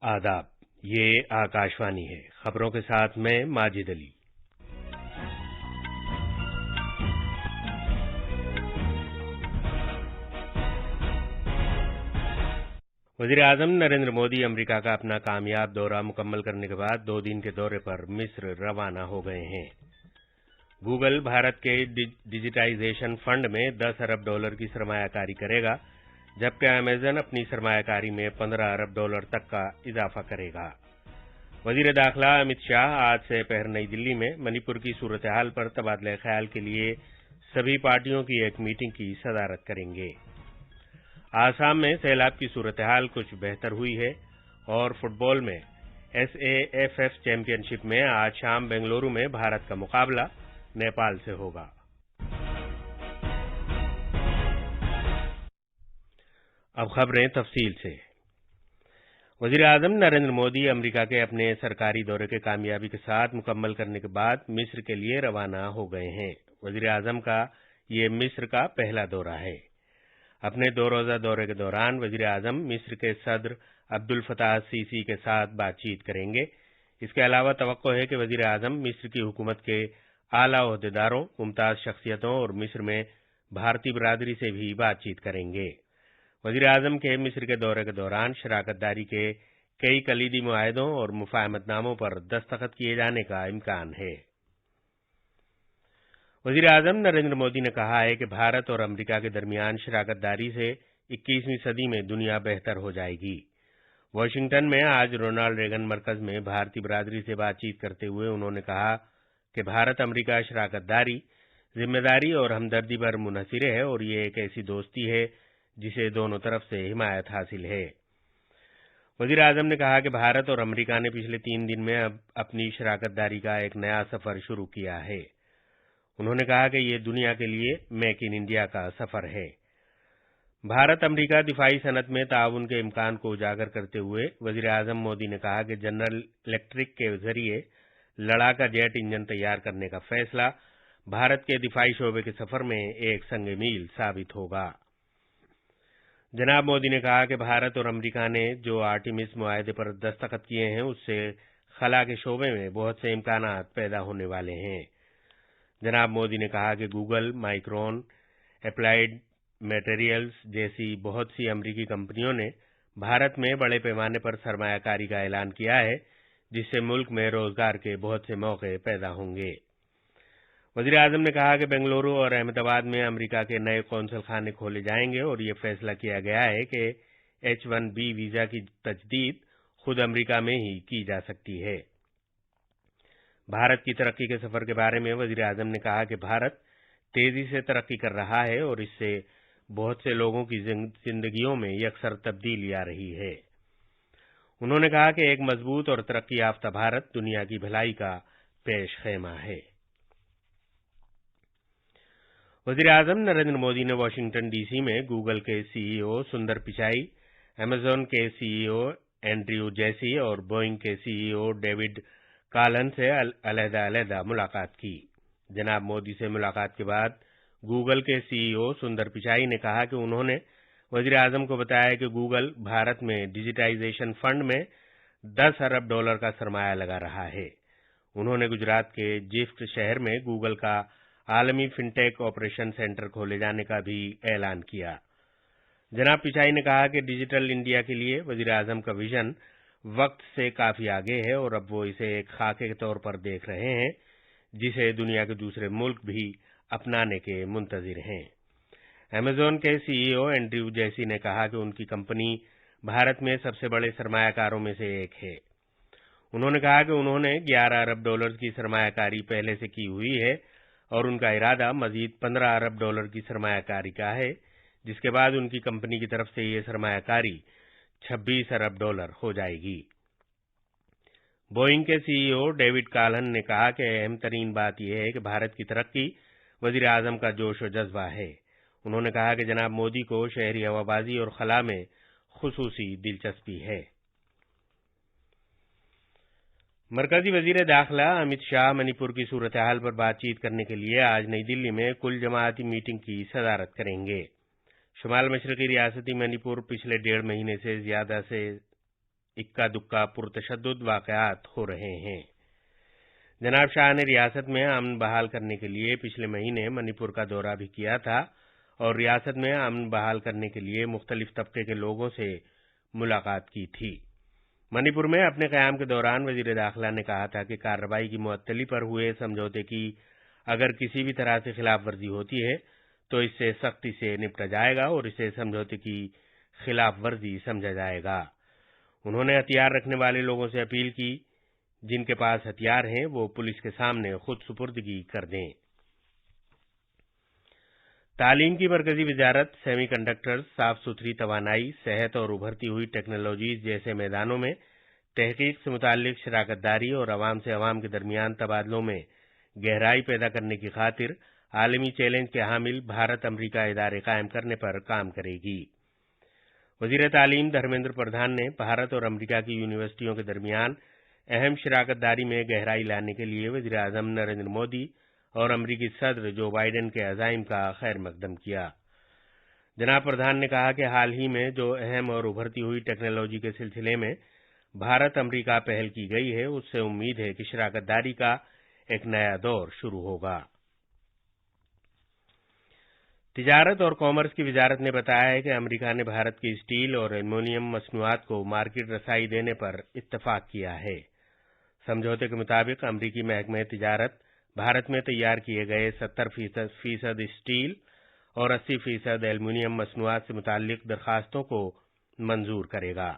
आदाब। ये आकाशवाणी है। खबरों के साथ मैं माजिद अली। वज़ीर-ए-आज़म नरेंद्र मोदी अमेरिका का अपना कामयाब दौरा मुकम्मल करने के बाद 2 दिन के दौरे पर मिस्र रवाना हो गए हैं। गूगल भारत के डिजिटाइजेशन फंड में 10 अरब डॉलर की सरमायाकारी करेगा, जबकि अमेज़न अपनी सरमायाकारी में 15 अरब डॉलर तक का इजाफा करेगा। वज़ीर दाखिला अमित शाह आज से पहर नई दिल्ली में मणिपुर की सूरत हाल पर तबादला ख्याल के लिए सभी पार्टियों की एक मीटिंग की सदारत करेंगे। आसाम में सैलाब की सूरत हाल कुछ बेहतर हुई है और फुटबॉल में SAFF चैंपियनशिप में आज शाम बेंगलुरु में भारत का मुकाबला नेपाल से होगा। अब खबरें तफसील से। वज़ीर-ए-आज़म नरेंद्र मोदी अमेरिका के अपने सरकारी दौरे के कामयाबी के साथ मुकम्मल करने के बाद मिस्र के लिए रवाना हो गए हैं। वज़ीर-ए-आज़म का ये मिस्र का पहला दौरा है। अपने 2 रोज़ा दौरे के दौरान वज़ीर-ए-आज़म मिस्र के सदर अब्दुल फताह सीसी के साथ बातचीत करेंगे। इसके अलावा तवक्को है कि वज़ीर-ए-आज़म मिस्र की हुकूमत के आला ओहदेदारों, मुमताज़ शख्सियतों और मिस्र में भारतीय बिरादरी से भी बातचीत करेंगे। वज़ीर-ए-आज़म के मिस्र के दौरे के दौरान शराकतदारी के कई कलीदी मुआहदों और मुफाहमतनामों पर दस्तखत किए जाने का इम्कान है। वज़ीर-ए-आज़म नरेंद्र मोदी ने कहा है कि भारत और अमेरिका के दरमियान शराकतदारी से 21वीं सदी में दुनिया बेहतर हो जाएगी। वाशिंगटन में आज रोनाल्ड रेगन मरकज में भारतीय बिरादरी से बातचीत करते हुए उन्होंने कहा कि भारत अमेरिका शराकतदारी जिम्मेदारी और हमदर्दी पर मुनहसिर है और ये एक ऐसी दोस्ती है जिसे दोनों तरफ से हिमायत हासिल है। वज़ीर-ए-आज़म ने कहा कि भारत और अमेरिका ने पिछले 3 दिन में अब अपनी शराकतदारी का एक नया सफर शुरू किया है। उन्होंने कहा कि ये दुनिया के लिए मेक इन इंडिया का सफर है। भारत अमेरिका दिफाई सनत में ताउन के इम्कान को उजागर करते हुए वज़ीर-ए-आज़म मोदी ने कहा कि जनरल इलेक्ट्रिक के जरिए लड़ाका जेट इंजन तैयार करने का फैसला भारत के दिफाई शोबे के सफर में एक संग मील साबित होगा। जनाब मोदी ने कहा कि भारत और अमेरिका ने जो आर्टिमिस मुआहदे पर दस्तखत किए हैं उससे खला के शोबे में बहुत से इम्कानात पैदा होने वाले हैं। जनाब मोदी ने कहा कि गूगल, माइक्रोन, एप्लाइड मटेरियल्स जैसी बहुत सी अमेरिकी कंपनियों ने भारत में बड़े पैमाने पर सरमायाकारी का ऐलान किया है, जिससे मुल्क में रोजगार के बहुत से मौके पैदा होंगे। वज़ीर-ए-आज़म ने कहा कि बेंगलुरु और अहमदाबाद में अमेरिका के नए कौंसल खाने खोले जाएंगे और ये फैसला किया गया है कि H-1B वीजा की तजदीद खुद अमेरिका में ही की जा सकती है। भारत की तरक्की के सफर के बारे में वज़ीर-ए-आज़म ने कहा कि भारत तेजी से तरक्की कर रहा है और इससे बहुत से लोगों की जिंदगियों में यकसर तब्दीली आ रही है। उन्होंने कहा कि एक मजबूत और तरक्की याफ्ता भारत दुनिया की भलाई का पेश खैमा है। वज़ीर-ए-आज़म नरेंद्र मोदी ने वाशिंगटन डीसी में गूगल के CEO सुंदर पिचाई, अमेज़न के CEO एंड्रयू जेसी और बोइंग के CEO डेविड कालन से अलहदा-अलहदा मुलाकात की। जनाब मोदी से मुलाकात के बाद गूगल के CEO सुंदर पिचाई ने कहा कि उन्होंने वज़ीर-ए-आज़म को बताया कि गूगल भारत में डिजिटाइजेशन फंड में 10 अरब डॉलर का सरमाया लगा रहा है। उन्होंने गुजरात के जिफ्ट शहर में गूगल का आलमी फिनटेक ऑपरेशन सेंटर खोले जाने का भी ऐलान किया। जनाब पिचाई ने कहा कि डिजिटल इंडिया के लिए वज़ीर-ए-आज़म का विजन वक्त से काफी आगे है और अब वो इसे एक खाके के तौर पर देख रहे हैं, जिसे दुनिया के दूसरे मुल्क भी अपनाने के मुंतजिर हैं। अमेज़न के CEO एंड्रयू जेसी ने कहा कि उनकी कंपनी भारत में सबसे बड़े सरमायाकारों में से एक है। उन्होंने कहा कि उन्होंने 11 अरब डॉलर की सरमायाकारी पहले से की हुई है और उनका इरादा मजीद 15 अरब डॉलर की सरमायाकारी का है, जिसके बाद उनकी कंपनी की तरफ से ये सरमायाकारी 26 अरब डॉलर हो जाएगी। बोइंग के CEO डेविड कालन ने कहा कि अहम तरीन बात यह है कि भारत की तरक्की वज़ीर-ए-आज़म का जोश और जज्बा है। उन्होंने कहा कि जनाब मोदी को शहरी हवाबाजी और खला में खुसूसी दिलचस्पी है। मरकजी वजीर दाखिला अमित शाह मणिपुर की सूरत हाल पर बातचीत करने के लिए आज नई दिल्ली में कुल जमाती मीटिंग की सदारत करेंगे। शुमाल मशरकी रियासती मणिपुर पिछले 1.5 महीने से ज्यादा से इक्का दुक्का पुरतशद्दुद वाक़यात हो रहे हैं। जनाब शाह ने रियासत में अमन बहाल करने के लिए पिछले महीने मणिपुर का दौरा भी किया था और रियासत में अमन बहाल करने के लिए मुख्तलिफ तबके के लोगों से मुलाकात की थी। मणिपुर में अपने क़याम के दौरान वज़ीर दाखिला ने कहा था कि कार्रवाई की मुअत्तली पर हुए समझौते की अगर किसी भी तरह से खिलाफ वर्जी होती है तो इससे सख्ती से निपटा जाएगा और इसे समझौते की खिलाफ वर्जी समझा जाएगा। उन्होंने हथियार रखने वाले लोगों से अपील की, जिनके पास हथियार हैं वो पुलिस के सामने खुद सुपुर्दगी कर दें। तालीम की मरकजी वजारत सेमीकंडक्टर्स, साफ सुथरी तवानाई, सेहत और उभरती हुई टेक्नोलॉजीज जैसे मैदानों में तहकीक से मुताल्लिक शराकतदारी और अवाम से अवाम के दरमियान तबादलों में गहराई पैदा करने की खातिर आलमी चैलेंज के हामिल भारत अमरीका इदारे कायम करने पर काम करेगी। वज़ीर तालीम धर्मेंद्र प्रधान ने भारत और अमरीका की यूनिवर्सिटियों के दरमियान अहम शराकतदारी में गहराई लाने के लिए वज़ीर आज़म नरेंद्र मोदी और अमरीकी सदर जो बाइडेन के अज़ाइम का खैर मकदम किया। जनाब प्रधान ने कहा कि हाल ही में जो अहम और उभरती हुई टेक्नोलॉजी के सिलसिले में भारत अमरीका पहल की गई है, उससे उम्मीद है कि शराकतदारी का एक नया दौर शुरू होगा। तिजारत और कॉमर्स की वजारत ने बताया है कि अमरीका ने भारत की स्टील और एल्युमिनियम मसनूआत को मार्केट रसाई देने पर इत्तफाक किया है। समझौते के मुताबिक अमरीकी महकमे तिजारत भारत में तैयार किए गए 70% स्टील और 80% एल्युमिनियम मसनूआत से मुताल्लिक दरखास्तों को मंजूर करेगा।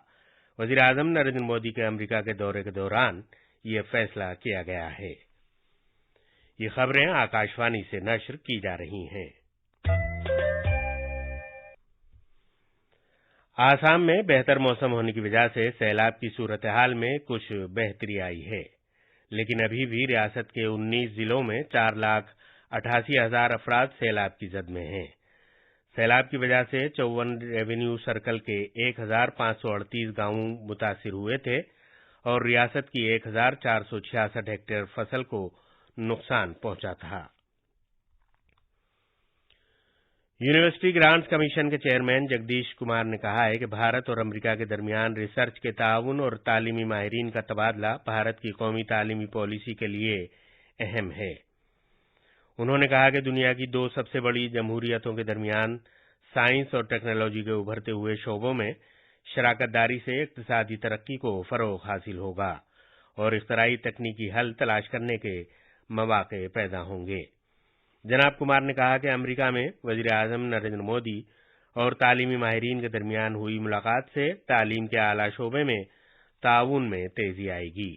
वज़ीर आज़म नरेंद्र मोदी के अमरीका के दौरे के दौरान ये फैसला किया गया है। ये खबरें आकाशवाणी से नश्र की जा रही हैं। आसाम में बेहतर मौसम होने की वजह से सैलाब की सूरत हाल में कुछ बेहतरी आई है, लेकिन अभी भी रियासत के 19 जिलों में 4,88,000 अफराद सैलाब की जद में हैं। सैलाब की वजह से 54 रेवेन्यू सर्कल के 1,538 गांव मुतासिर हुए थे और रियासत की 1,466 हेक्टेयर फसल को नुकसान पहुंचा था। यूनिवर्सिटी ग्रांट्स कमीशन के चेयरमैन जगदीश कुमार ने कहा है कि भारत और अमरीका के दरमियान रिसर्च के ताउन और तालीमी माहिरीन का तबादला भारत की कौमी तालीमी पॉलिसी के लिए अहम है। उन्होंने कहा कि दुनिया की दो सबसे बड़ी जमहूरियतों के दरमियान साइंस और टेक्नोलॉजी के उभरते हुए शोबों में शराकतदारी से इक्तिसादी तरक्की को फरोग हासिल होगा और इख्तराई तकनीकी हल तलाश करने के मौके पैदा होंगे। जनाब कुमार ने कहा कि अमरीका में वज़ीर आज़म नरेंद्र मोदी और तालीमी माहिरीन के दरमियान हुई मुलाकात से तालीम के आला शोबे में ताउन में तेजी आएगी।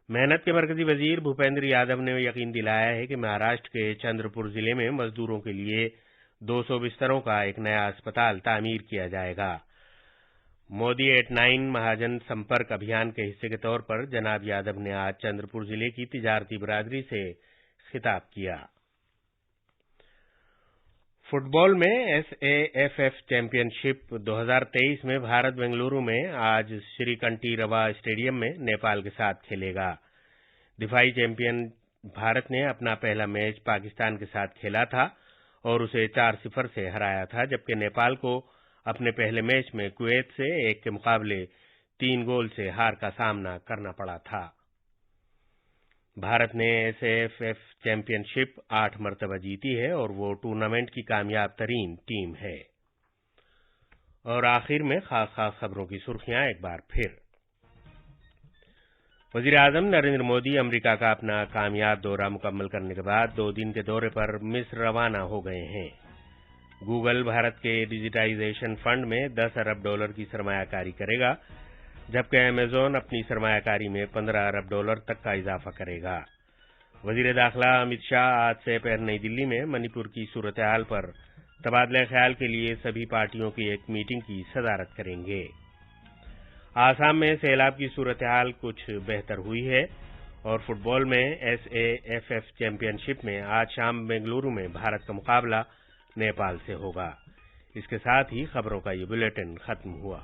मेहनत के मरकजी वजीर भूपेंद्र यादव ने यकीन दिलाया है कि महाराष्ट्र के चंद्रपुर जिले में मजदूरों के लिए 200 बिस्तरों का एक नया अस्पताल तामीर किया जाएगा। मोदी एट 9 महाजन संपर्क अभियान के हिस्से के तौर पर जनाब यादव ने आज चंद्रपुर जिले की तिजारती बिरादरी से खिताब किया। फुटबॉल में एसएएफएफ चैंपियनशिप 2023 में भारत बेंगलुरु में आज श्रीकंठी रवा स्टेडियम में नेपाल के साथ खेलेगा। दिफाई चैंपियन भारत ने अपना पहला मैच पाकिस्तान के साथ खेला था और उसे 4-0 से हराया था, जबकि नेपाल को अपने पहले मैच में कुवैत से 1 के मुकाबले 3 गोल से हार का सामना करना पड़ा था। भारत ने एसएएफएफ चैंपियनशिप 8 मरतबा जीती है और वो टूर्नामेंट की कामयाब तरीन टीम है। और आखिर में खास खबरों की सुर्खियां एक बार फिर। वज़ीर आज़म नरेंद्र मोदी अमेरिका का अपना कामयाब दौरा मुकम्मल करने के बाद 2 दिन के दौरे पर मिस्र रवाना हो गए हैं। गूगल भारत के डिजिटाइजेशन फंड में $10 अरब की सरमायाकारी करेगा, जबकि अमेज़न अपनी सरमायाकारी में $15 अरब तक का इजाफा करेगा। वज़ीर दाखिला अमित शाह आज से पैर नई दिल्ली में मणिपुर की सूरत हाल पर तबादला ख्याल के लिए सभी पार्टियों की एक मीटिंग की सदारत करेंगे। आसाम में सैलाब की सूरत हाल कुछ बेहतर हुई है और फुटबॉल में एसएएफएफ चैंपियनशिप में आज शाम बेंगलुरु में भारत का मुकाबला नेपाल से होगा। इसके साथ ही खबरों का ये बुलेटिन खत्म हुआ।